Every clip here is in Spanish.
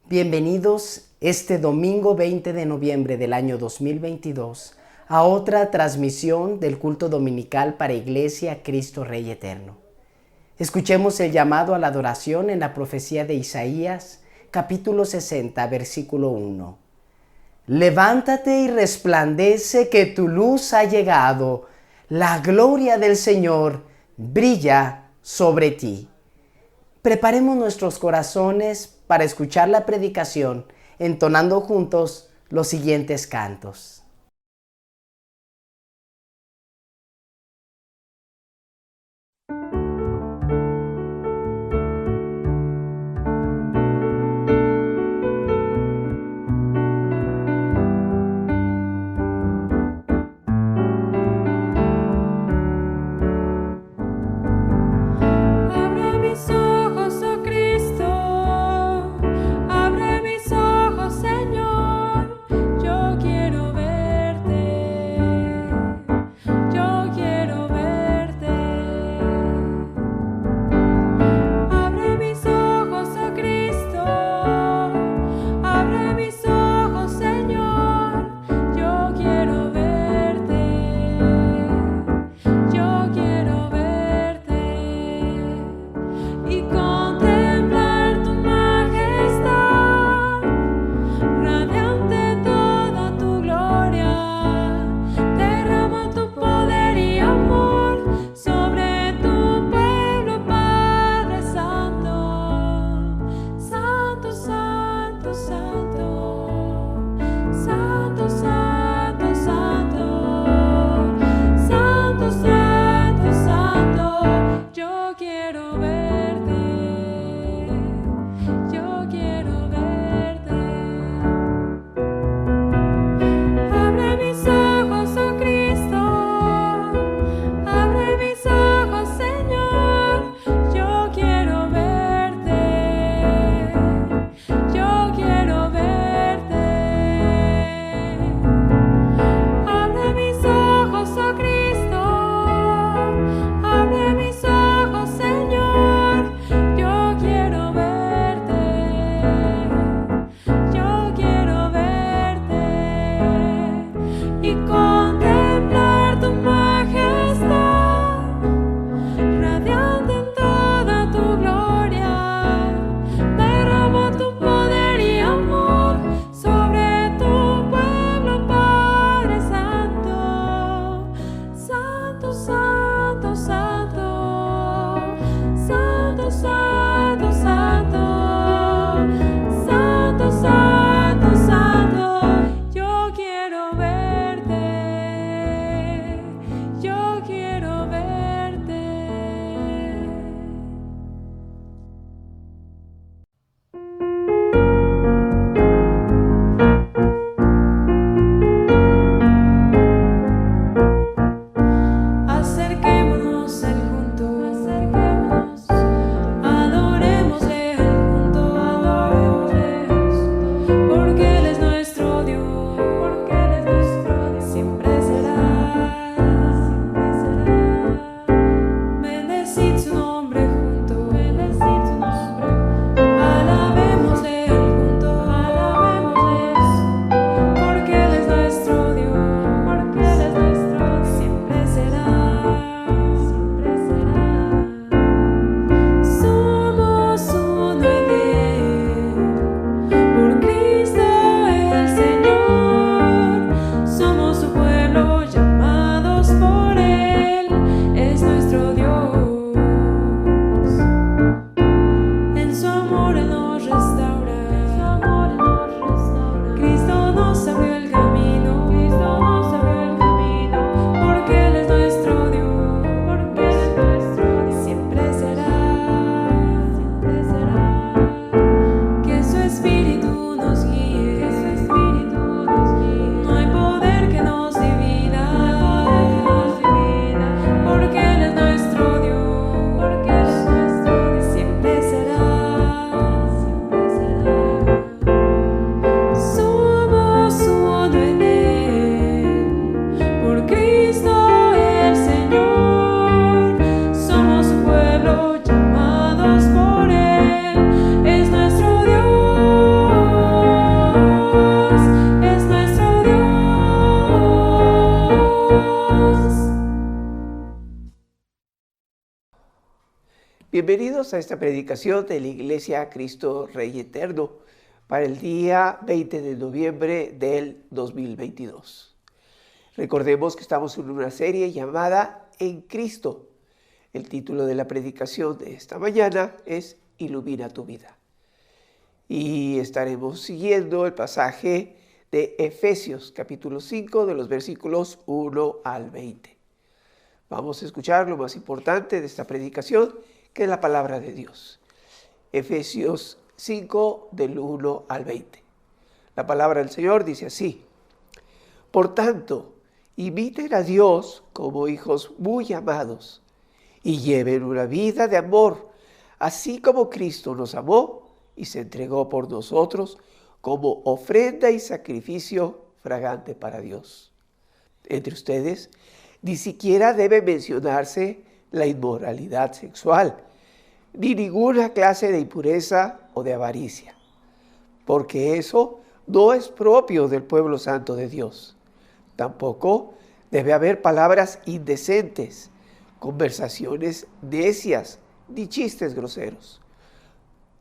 Bienvenidos este domingo 20 de noviembre del año 2022 a otra transmisión del culto dominical para Iglesia Cristo Rey Eterno. Escuchemos el llamado a la adoración en la profecía de Isaías, capítulo 60, versículo 1. Levántate y resplandece que tu luz ha llegado, la gloria del Señor brilla sobre ti. Preparemos nuestros corazones para escuchar la predicación, entonando juntos los siguientes cantos. Yo quiero verte. Bienvenidos a esta predicación de la Iglesia Cristo Rey Eterno para el día 20 de noviembre del 2022. Recordemos que estamos en una serie llamada En Cristo. El título de la predicación de esta mañana es Ilumina tu vida. Y estaremos siguiendo el pasaje de Efesios capítulo 5 de los versículos 1 al 20. Vamos a escuchar lo más importante de esta predicación, que es la palabra de Dios. Efesios 5 del 1 al 20. La palabra del Señor dice así: Por tanto, imiten a Dios como hijos muy amados y lleven una vida de amor, así como Cristo nos amó y se entregó por nosotros como ofrenda y sacrificio fragante para Dios. Entre ustedes ni siquiera debe mencionarse la inmoralidad sexual, ni ninguna clase de impureza o de avaricia, porque eso no es propio del pueblo santo de Dios. Tampoco debe haber palabras indecentes, conversaciones necias, ni chistes groseros.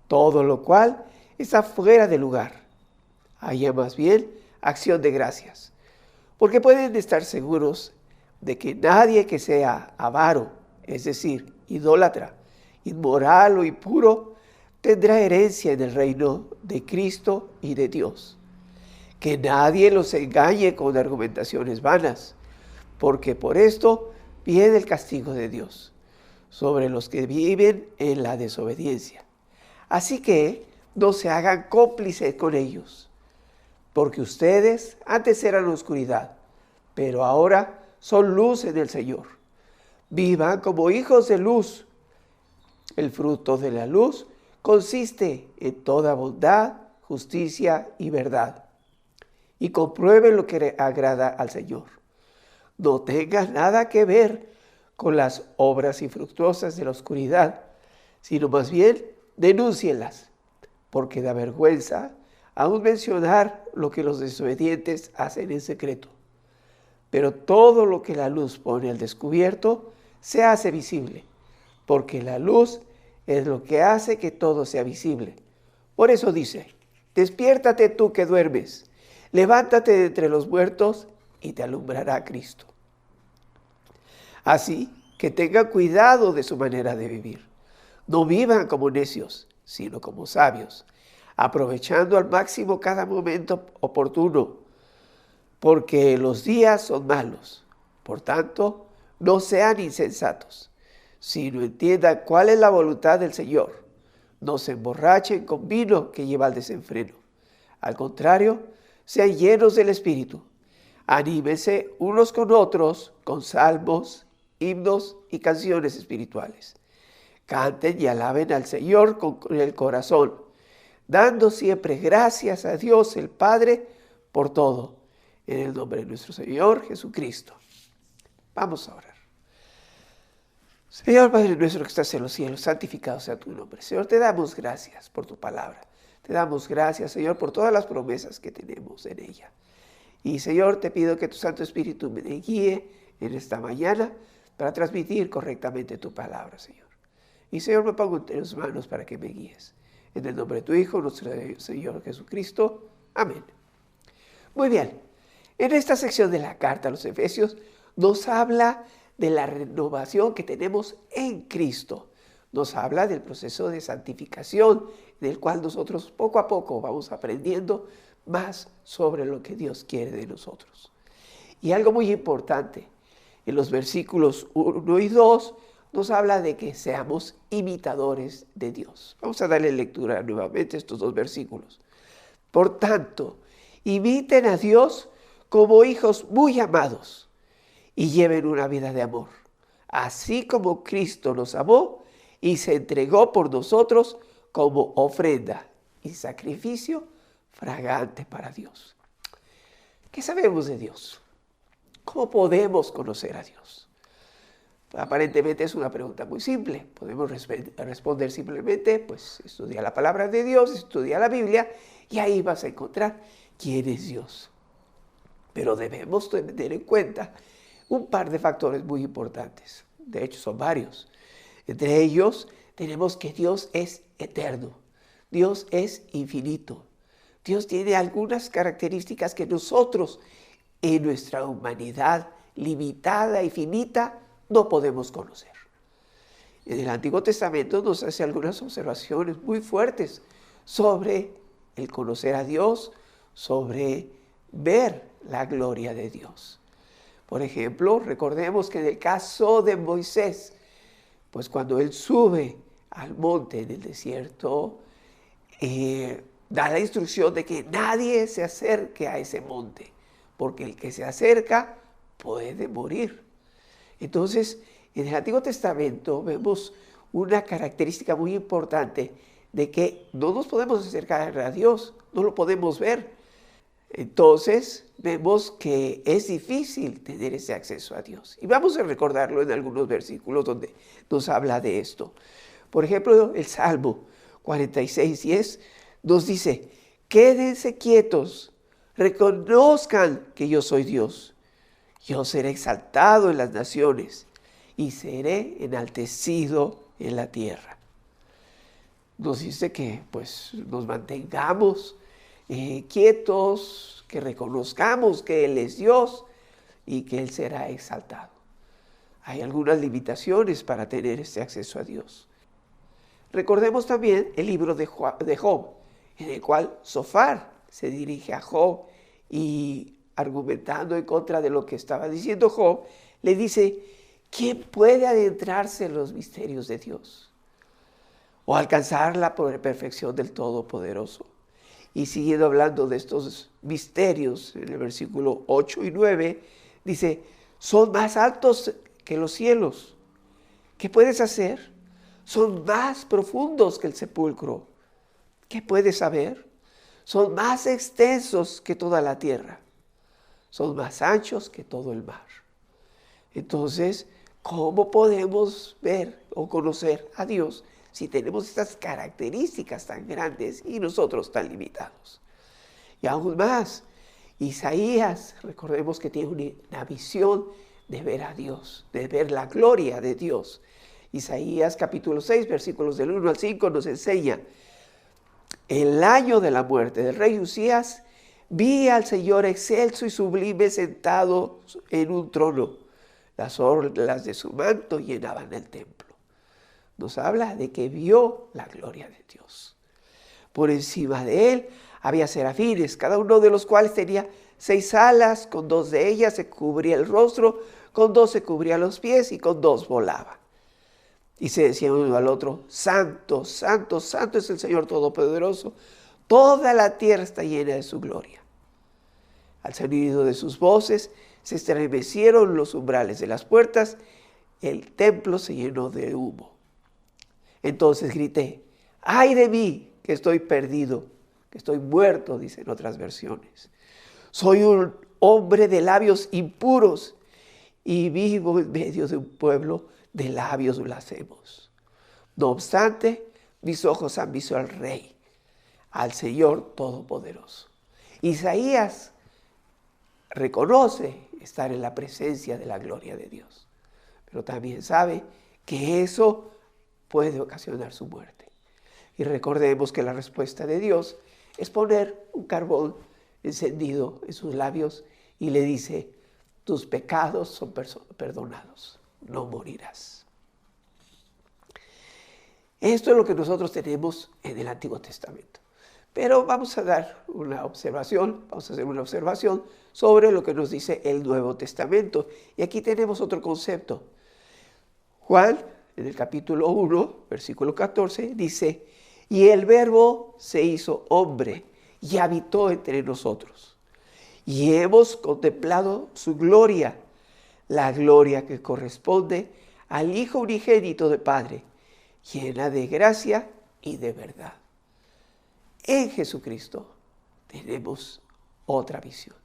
Todo lo cual está fuera de lugar. Haya más bien acción de gracias, porque pueden estar seguros de que nadie que sea avaro, es decir, idólatra, inmoral o impuro, tendrá herencia en el reino de Cristo y de Dios. Que nadie los engañe con argumentaciones vanas, porque por esto viene el castigo de Dios sobre los que viven en la desobediencia. Así que no se hagan cómplices con ellos, porque ustedes antes eran oscuridad, pero ahora son luz en el Señor. Vivan como hijos de luz. El fruto de la luz consiste en toda bondad, justicia y verdad. Y comprueben lo que agrada al Señor. No tengan nada que ver con las obras infructuosas de la oscuridad, sino más bien denúncienlas, porque da vergüenza aún mencionar lo que los desobedientes hacen en secreto. Pero todo lo que la luz pone al descubierto se hace visible, porque la luz es lo que hace que todo sea visible. Por eso dice: despiértate tú que duermes, levántate de entre los muertos y te alumbrará Cristo. Así que tengan cuidado de su manera de vivir. No vivan como necios, sino como sabios, aprovechando al máximo cada momento oportuno, porque los días son malos. Por tanto, no sean insensatos, sino entiendan cuál es la voluntad del Señor. No se emborrachen con vino que lleva al desenfreno. Al contrario, sean llenos del Espíritu. Anímense unos con otros con salmos, himnos y canciones espirituales. Canten y alaben al Señor con el corazón, dando siempre gracias a Dios el Padre por todo, en el nombre de nuestro Señor Jesucristo. Vamos a orar. Señor Padre nuestro que estás en los cielos, santificado sea tu nombre. Señor, te damos gracias por tu palabra. Te damos gracias, Señor, por todas las promesas que tenemos en ella. Y, Señor, te pido que tu Santo Espíritu me guíe en esta mañana para transmitir correctamente tu palabra, Señor. Y, Señor, me pongo en tus manos para que me guíes. En el nombre de tu Hijo, nuestro Señor Jesucristo. Amén. Muy bien. En esta sección de la carta a los Efesios nos habla de la renovación que tenemos en Cristo. Nos habla del proceso de santificación, del cual nosotros poco a poco vamos aprendiendo más sobre lo que Dios quiere de nosotros. Y algo muy importante, en los versículos 1 y 2 nos habla de que seamos imitadores de Dios. Vamos a darle lectura nuevamente a estos dos versículos. Por tanto, imiten a Dios como hijos muy amados y lleven una vida de amor, así como Cristo nos amó y se entregó por nosotros como ofrenda y sacrificio fragante para Dios. ¿Qué sabemos de Dios? ¿Cómo podemos conocer a Dios? Aparentemente es una pregunta muy simple. Podemos responder simplemente, pues estudia la palabra de Dios, estudia la Biblia y ahí vas a encontrar quién es Dios. Pero debemos tener en cuenta un par de factores muy importantes. De hecho, son varios. Entre ellos, tenemos que Dios es eterno, Dios es infinito. Dios tiene algunas características que nosotros en nuestra humanidad limitada y finita no podemos conocer. En el Antiguo Testamento nos hace algunas observaciones muy fuertes sobre el conocer a Dios, sobre ver la gloria de Dios. Por ejemplo, recordemos que en el caso de Moisés, pues cuando él sube al monte en el desierto, da la instrucción de que nadie se acerque a ese monte, porque el que se acerca puede morir. Entonces, en el Antiguo Testamento vemos una característica muy importante de que no nos podemos acercar a Dios, no lo podemos ver. Entonces, vemos que es difícil tener ese acceso a Dios. Y vamos a recordarlo en algunos versículos donde nos habla de esto. Por ejemplo, el Salmo 46:10 nos dice: quédense quietos, reconozcan que yo soy Dios. Yo seré exaltado en las naciones y seré enaltecido en la tierra. Nos dice que pues nos mantengamos quietos, que reconozcamos que Él es Dios y que Él será exaltado. Hay algunas limitaciones para tener este acceso a Dios. Recordemos también el libro de Job, en el cual Zofar se dirige a Job y, argumentando en contra de lo que estaba diciendo Job, le dice: ¿quién puede adentrarse en los misterios de Dios o alcanzar la perfección del Todopoderoso? Y siguiendo hablando de estos misterios, en el versículo 8 y 9, dice: son más altos que los cielos. ¿Qué puedes hacer? Son más profundos que el sepulcro. ¿Qué puedes saber? Son más extensos que toda la tierra. Son más anchos que todo el mar. Entonces, ¿cómo podemos ver o conocer a Dios si tenemos estas características tan grandes y nosotros tan limitados? Y aún más, Isaías, recordemos que tiene una visión de ver a Dios, de ver la gloria de Dios. Isaías capítulo 6, versículos del 1 al 5 nos enseña: el año de la muerte del rey Usías, vi al Señor excelso y sublime sentado en un trono. Las orlas de su manto llenaban el templo. Nos habla de que vio la gloria de Dios. Por encima de él había serafines, cada uno de los cuales tenía 6 alas, con 2 de ellas se cubría el rostro, con 2 se cubría los pies y con 2 volaba. Y se decía uno al otro: santo, santo, santo es el Señor Todopoderoso, toda la tierra está llena de su gloria. Al sonido de sus voces se estremecieron los umbrales de las puertas, el templo se llenó de humo. Entonces grité: ¡ay de mí, que estoy perdido, que estoy muerto!, dicen otras versiones. Soy un hombre de labios impuros y vivo en medio de un pueblo de labios blasfemos. No obstante, mis ojos han visto al Rey, al Señor Todopoderoso. Isaías reconoce estar en la presencia de la gloria de Dios, pero también sabe que eso puede ocasionar su muerte. Y recordemos que la respuesta de Dios es poner un carbón encendido en sus labios y le dice: tus pecados son perdonados, no morirás. Esto es lo que nosotros tenemos en el Antiguo Testamento. Pero vamos a hacer una observación sobre lo que nos dice el Nuevo Testamento. Y aquí tenemos otro concepto. Juan, en el capítulo 1, versículo 14, dice: y el Verbo se hizo hombre y habitó entre nosotros. Y hemos contemplado su gloria, la gloria que corresponde al Hijo unigénito del Padre, llena de gracia y de verdad. En Jesucristo tenemos otra visión.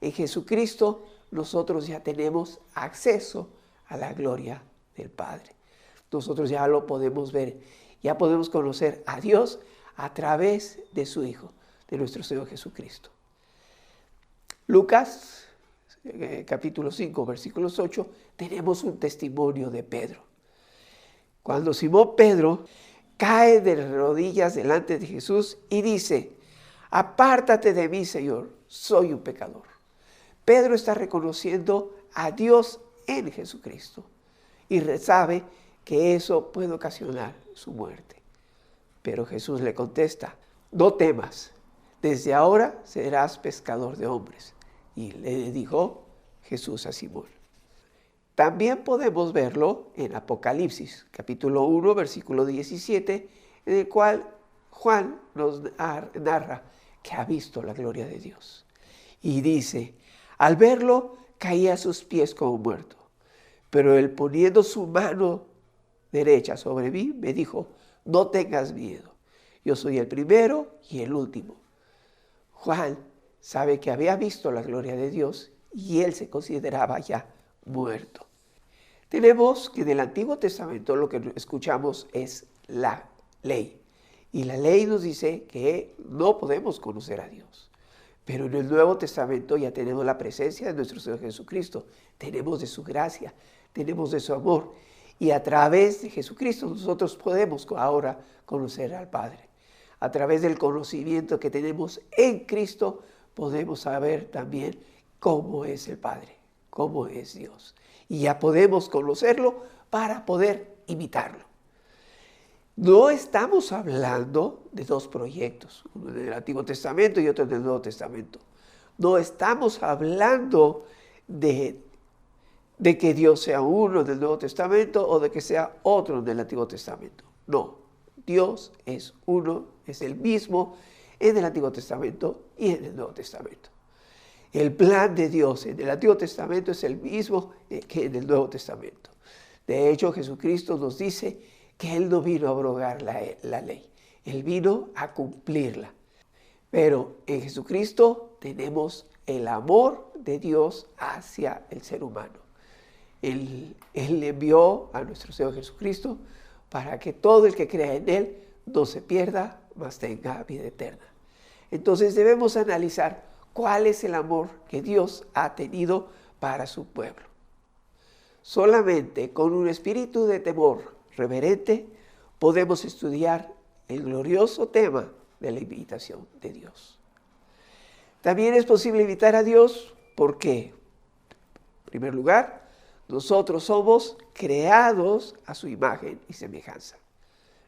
En Jesucristo nosotros ya tenemos acceso a la gloria del Padre. Nosotros ya lo podemos ver, ya podemos conocer a Dios a través de su Hijo, de nuestro Señor Jesucristo. Lucas, capítulo 5, versículos 8, tenemos un testimonio de Pedro. cuando Simón Pedro cae de rodillas delante de Jesús y dice: apártate de mí, Señor, soy un pecador. Pedro está reconociendo a Dios en Jesucristo y sabe que eso puede ocasionar su muerte. Pero Jesús le contesta: no temas, desde ahora serás pescador de hombres. Y le dijo Jesús a Simón. También podemos verlo en Apocalipsis, capítulo 1, versículo 17, en el cual Juan nos narra que ha visto la gloria de Dios. Y dice: al verlo, caía a sus pies como muerto. Pero él, poniendo su mano derecha sobre mí, me dijo: no tengas miedo, yo soy el primero y el último. Juan sabe que había visto la gloria de Dios y él se consideraba ya muerto. Tenemos que en el Antiguo Testamento lo que escuchamos es la ley. Y la ley nos dice que no podemos conocer a Dios. Pero en el Nuevo Testamento ya tenemos la presencia de nuestro Señor Jesucristo. Tenemos de su gracia, tenemos de su amor. Y a través de Jesucristo nosotros podemos ahora conocer al Padre. A través del conocimiento que tenemos en Cristo podemos saber también cómo es el Padre, cómo es Dios. Y ya podemos conocerlo para poder imitarlo. No estamos hablando de dos proyectos, uno del Antiguo Testamento y otro del Nuevo Testamento. No estamos hablando de que Dios sea uno del Nuevo Testamento o de que sea otro del Antiguo Testamento. No, Dios es uno, es el mismo en el Antiguo Testamento y en el Nuevo Testamento. El plan de Dios en el Antiguo Testamento es el mismo que en el Nuevo Testamento. De hecho, Jesucristo nos dice que Él no vino a abrogar la ley, Él vino a cumplirla. Pero en Jesucristo tenemos el amor de Dios hacia el ser humano. Él le envió a nuestro Señor Jesucristo para que todo el que crea en Él no se pierda, mas tenga vida eterna. Entonces debemos analizar cuál es el amor que Dios ha tenido para su pueblo. Solamente con un espíritu de temor reverente podemos estudiar el glorioso tema de la imitación de Dios. También es posible imitar a Dios porque, en primer lugar, nosotros somos creados a su imagen y semejanza.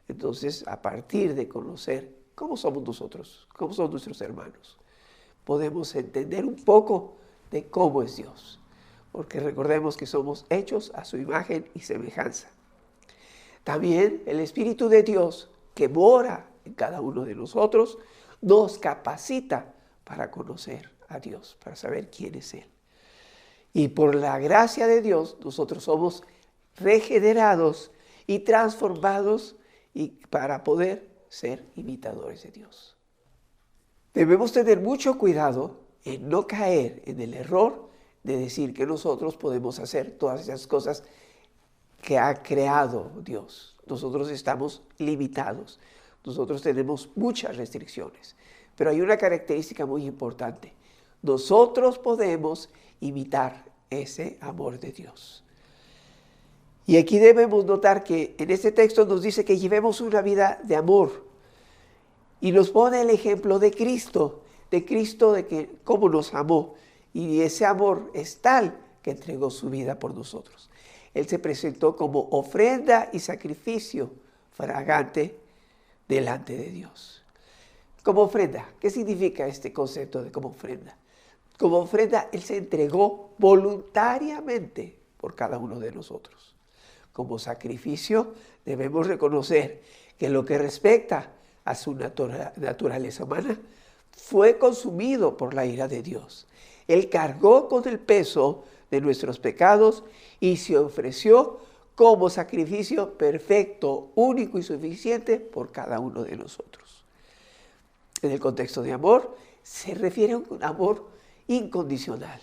Entonces, a partir de conocer cómo somos nosotros, cómo son nuestros hermanos, podemos entender un poco de cómo es Dios. Porque recordemos que somos hechos a su imagen y semejanza. También el Espíritu de Dios que mora en cada uno de nosotros nos capacita para conocer a Dios, para saber quién es Él. Y por la gracia de Dios nosotros somos regenerados y transformados para poder ser imitadores de Dios. Debemos tener mucho cuidado en no caer en el error de decir que nosotros podemos hacer todas esas cosas que ha creado Dios. Nosotros estamos limitados. Nosotros tenemos muchas restricciones. Pero hay una característica muy importante. Nosotros podemos imitar ese amor de Dios. Y aquí debemos notar que en este texto nos dice que llevemos una vida de amor. Y nos pone el ejemplo de Cristo de que cómo nos amó. Y ese amor es tal que entregó su vida por nosotros. Él se presentó como ofrenda y sacrificio fragante delante de Dios. Como ofrenda, ¿qué significa este concepto de como ofrenda? Como ofrenda, Él se entregó voluntariamente por cada uno de nosotros. Como sacrificio, debemos reconocer que lo que respecta a su naturaleza humana fue consumido por la ira de Dios. Él cargó con el peso de nuestros pecados y se ofreció como sacrificio perfecto, único y suficiente por cada uno de nosotros. En el contexto de amor, se refiere a un amor incondicional,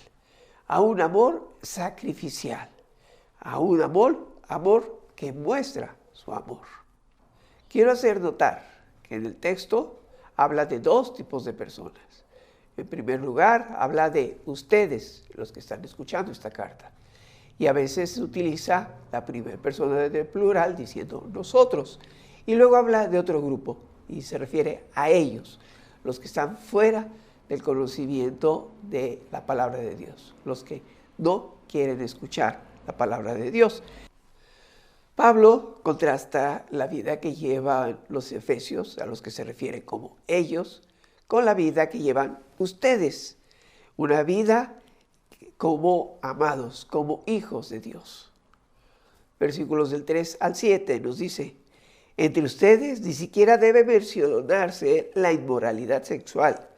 a un amor sacrificial, a un amor que muestra su amor. Quiero hacer notar que en el texto habla de dos tipos de personas. En primer lugar, habla de ustedes, los que están escuchando esta carta. Y a veces se utiliza la primera persona del plural diciendo nosotros. Y luego habla de otro grupo y se refiere a ellos, los que están fuera del conocimiento de la palabra de Dios, los que no quieren escuchar la palabra de Dios. Pablo contrasta la vida que llevan los efesios, a los que se refiere como ellos, con la vida que llevan ustedes. Una vida como amados, como hijos de Dios. Versículos del 3 al 7 nos dice: entre ustedes ni siquiera debe mencionarse la inmoralidad sexual,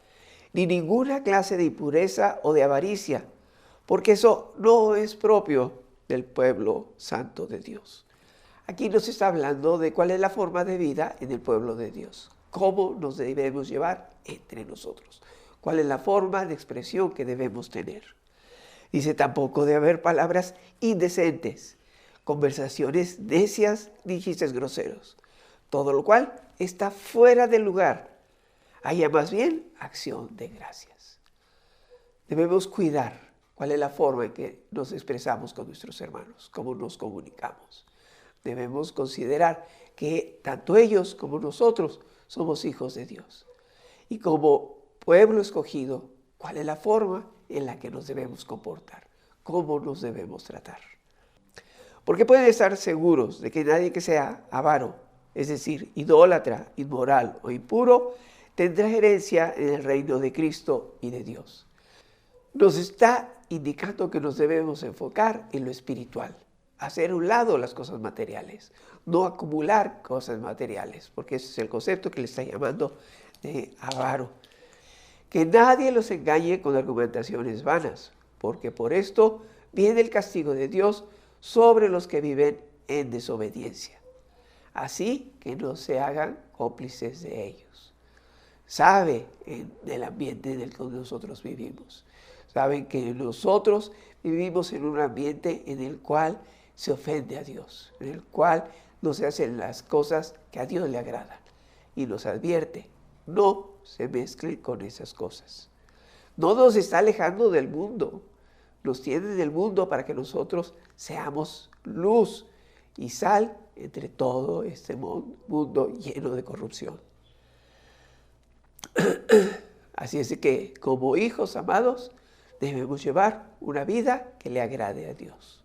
ni ninguna clase de impureza o de avaricia, porque eso no es propio del pueblo santo de Dios. Aquí nos está hablando de cuál es la forma de vida en el pueblo de Dios, cómo nos debemos llevar entre nosotros, cuál es la forma de expresión que debemos tener. Dice: tampoco debe haber palabras indecentes, conversaciones necias ni chistes groseros, todo lo cual está fuera del lugar. Haya más bien acción de gracias. Debemos cuidar cuál es la forma en que nos expresamos con nuestros hermanos, cómo nos comunicamos. Debemos considerar que tanto ellos como nosotros somos hijos de Dios. Y como pueblo escogido, cuál es la forma en la que nos debemos comportar, cómo nos debemos tratar. Porque pueden estar seguros de que nadie que sea avaro, es decir, idólatra, inmoral o impuro, tendrá herencia en el reino de Cristo y de Dios. Nos está indicando que nos debemos enfocar en lo espiritual, hacer a un lado las cosas materiales, no acumular cosas materiales, porque ese es el concepto que le está llamando de avaro. Que nadie los engañe con argumentaciones vanas, porque por esto viene el castigo de Dios sobre los que viven en desobediencia. Así que no se hagan cómplices de ellos. Sabe del ambiente en el que nosotros vivimos. Saben que nosotros vivimos en un ambiente en el cual se ofende a Dios, en el cual no se hacen las cosas que a Dios le agradan. Y nos advierte: no se mezclen con esas cosas. No nos está alejando del mundo. Nos tiene del mundo para que nosotros seamos luz y sal entre todo este mundo lleno de corrupción. Así es que, como hijos amados, debemos llevar una vida que le agrade a Dios.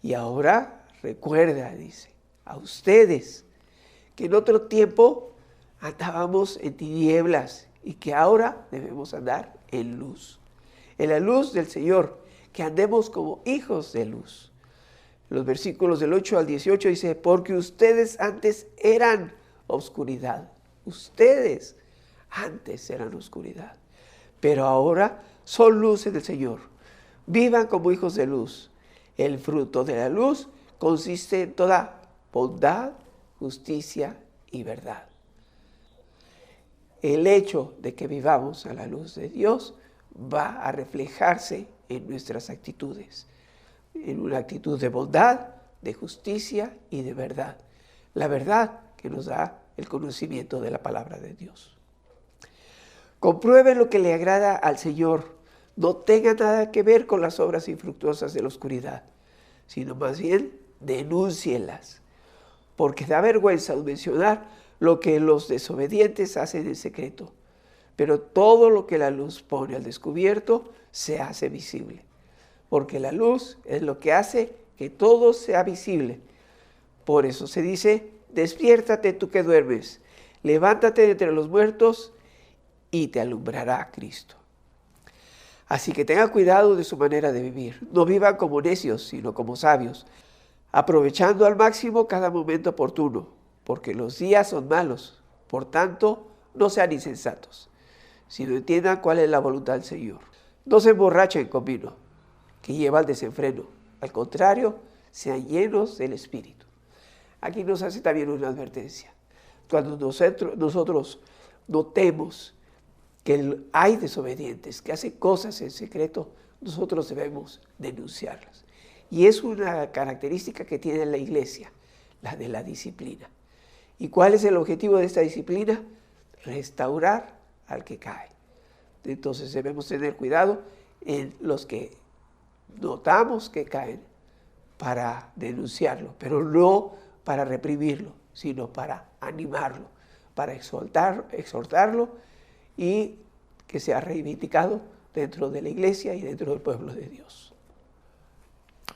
Y ahora recuerda, dice, a ustedes que en otro tiempo andábamos en tinieblas y que ahora debemos andar en luz. En la luz del Señor, que andemos como hijos de luz. Los versículos del 8 al 18 dice: porque ustedes antes eran oscuridad. Ustedes antes eran oscuridad. Pero ahora son luces del Señor. Vivan como hijos de luz. El fruto de la luz consiste en toda bondad, justicia y verdad. El hecho de que vivamos a la luz de Dios va a reflejarse en nuestras actitudes, en una actitud de bondad, de justicia y de verdad. La verdad que nos da el conocimiento de la palabra de Dios. Comprueben lo que le agrada al Señor. No tenga nada que ver con las obras infructuosas de la oscuridad, sino más bien denúncielas, porque da vergüenza mencionar lo que los desobedientes hacen en secreto. Pero todo lo que la luz pone al descubierto se hace visible, porque la luz es lo que hace que todo sea visible. Por eso se dice: despiértate tú que duermes, levántate de entre los muertos y te alumbrará Cristo. Así que tenga cuidado de su manera de vivir. No vivan como necios, sino como sabios, aprovechando al máximo cada momento oportuno, porque los días son malos. Por tanto, no sean insensatos, sino entiendan cuál es la voluntad del Señor. No se emborrachen con vino, que lleva al desenfreno. Al contrario, sean llenos del Espíritu. Aquí nos hace también una advertencia. Cuando nosotros notemos que hay desobedientes, que hacen cosas en secreto, nosotros debemos denunciarlas. Y es una característica que tiene la iglesia, la de la disciplina. ¿Y cuál es el objetivo de esta disciplina? Restaurar al que cae. Entonces debemos tener cuidado en los que notamos que caen, para denunciarlo, pero no para reprimirlo, sino para animarlo, para exhortarlo y que sea reivindicado dentro de la iglesia y dentro del pueblo de Dios.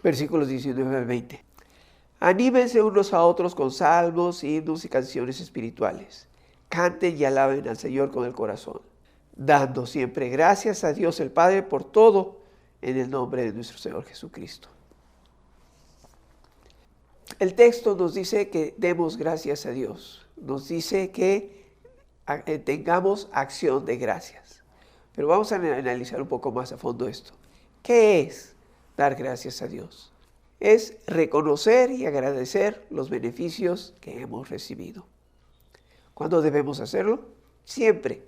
Versículos 19 al 20. Anímense unos a otros con salmos, himnos y canciones espirituales. Canten y alaben al Señor con el corazón, dando siempre gracias a Dios el Padre por todo, en el nombre de nuestro Señor Jesucristo. El texto nos dice que demos gracias a Dios. Nos dice que tengamos acción de gracias. Pero vamos a analizar un poco más a fondo esto. ¿Qué es dar gracias a Dios? Es reconocer y agradecer los beneficios que hemos recibido. ¿Cuándo debemos hacerlo? Siempre,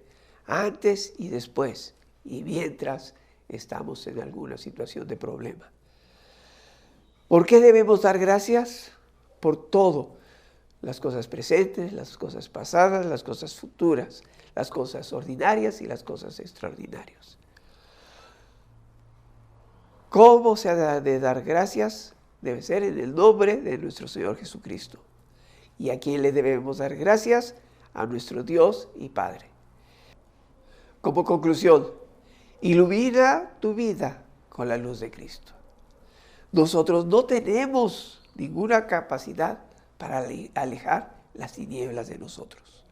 antes y después, y mientras estamos en alguna situación de problema. ¿Por qué debemos dar gracias? Por todo. Las cosas presentes, las cosas pasadas, las cosas futuras, las cosas ordinarias y las cosas extraordinarias. ¿Cómo se ha de dar gracias? Debe ser en el nombre de nuestro Señor Jesucristo. ¿Y a quién le debemos dar gracias? A nuestro Dios y Padre. Como conclusión, ilumina tu vida con la luz de Cristo. Nosotros no tenemos ninguna capacidad para alejar las tinieblas de nosotros.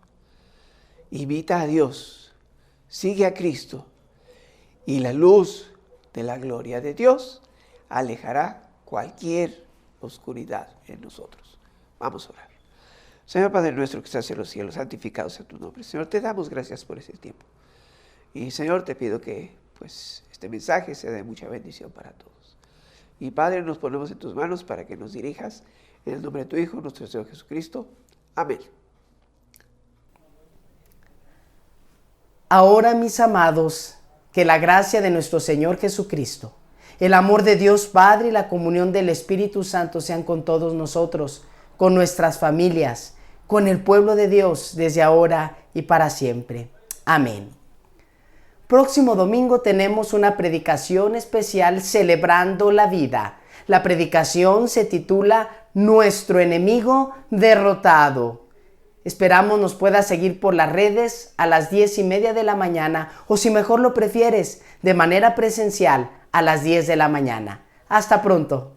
Imita a Dios, sigue a Cristo y la luz de la gloria de Dios alejará cualquier oscuridad en nosotros. Vamos a orar. Señor Padre nuestro que estás en los cielos, santificado sea tu nombre. Señor, te damos gracias por ese tiempo. Y Señor, te pido que este mensaje sea de mucha bendición para todos. Y Padre, nos ponemos en tus manos para que nos dirijas en el nombre de tu Hijo, nuestro Señor Jesucristo. Amén. Ahora, mis amados, que la gracia de nuestro Señor Jesucristo, el amor de Dios Padre y la comunión del Espíritu Santo sean con todos nosotros, con nuestras familias, con el pueblo de Dios, desde ahora y para siempre. Amén. Próximo domingo tenemos una predicación especial celebrando la vida. La predicación se titula Nuestro enemigo derrotado. Esperamos nos puedas seguir por las redes a las 10:30 de la mañana o si mejor lo prefieres, de manera presencial a las 10 de la mañana. Hasta pronto.